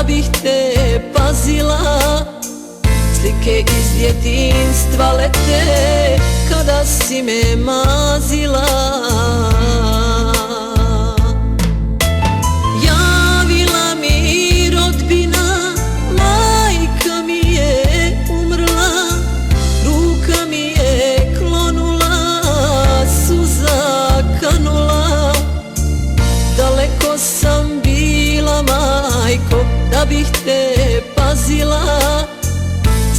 da bih te pazila. Slike iz djetinjstva lete kada si me mazila. Javila mi rodbina, majka mi je umrla, ruka mi je klonula, suza kanula. Daleko sam bila, majko, da bih te pazila.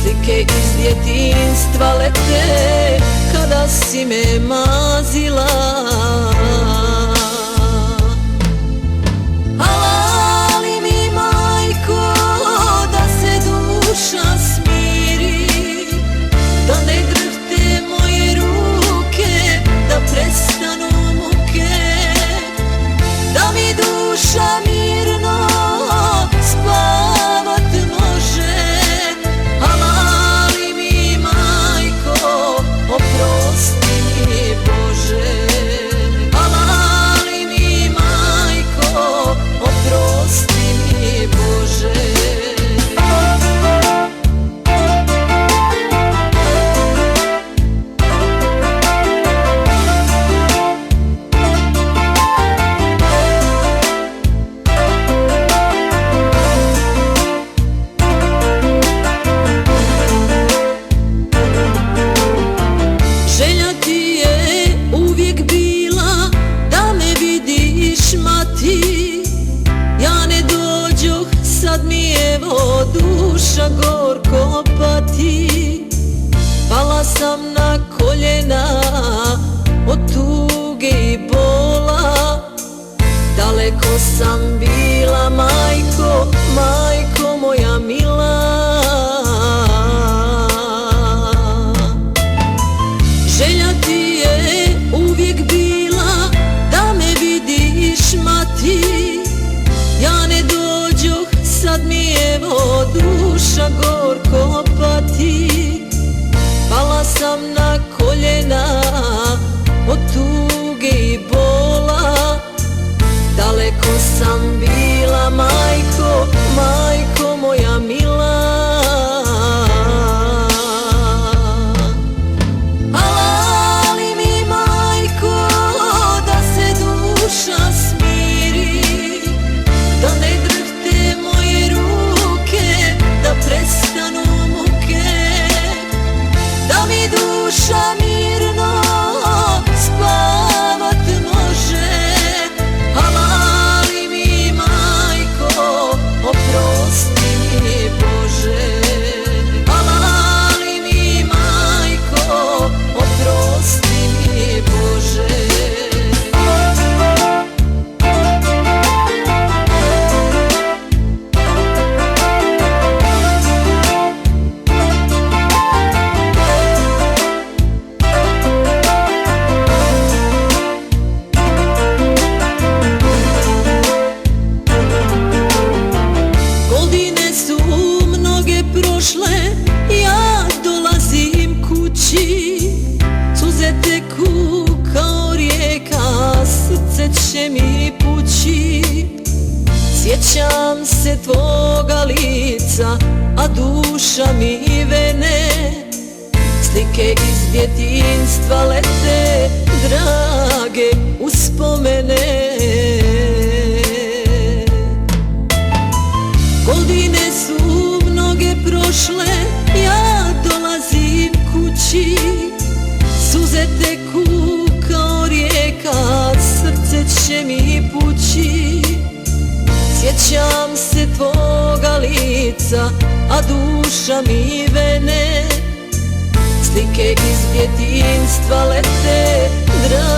Slike iz djetinjstva lete kada si me mazila. Alali mi, majko, da se duša smiri, da ne drhte moje ruke, da prestanu muke, da mi duša mirno spavat može. Alali mi, majko, oprosti mi Bože. Alali mi, majko, oprosti mi Bože. Želja ti je uvijek bila da me vidiš, mati. Ja ne dođoh, sad mi evo duša gorko pati. Pala sam na koljena od tuge i bola. Daleko sam bila, majko, majko moja mila. Želja ti je uvijek bila da me vidiš, mati. Ja ne dođoh, sad mi evo duša gorko pati. Pala sam na koljena od tuge i bola. Daleko sam bila, majko, majko moja mila. Alali mi, majko, da se duša smiri, da ne drhte moje ruke, da prestanu muke, da mi duša mirno spavat može. Alali mi, majko, oprosti mi Bože. Alali mi, majko, oprosti mi Bože. Godine su mnoge prošle, ja dolazim kući. Suze teku kao rijeka, srce će mi pući. Sjećam se tvoga lica, a duša mi vene. Slike iz djetinjstva lete, drage uspomene. Godine su mnoge prošle, ja dolazim kući. Suze teku kao rijeka, srce će mi pući. Sjećam se tvoga lica, a duša mi vene. Slike iz djetinjstva lete, drage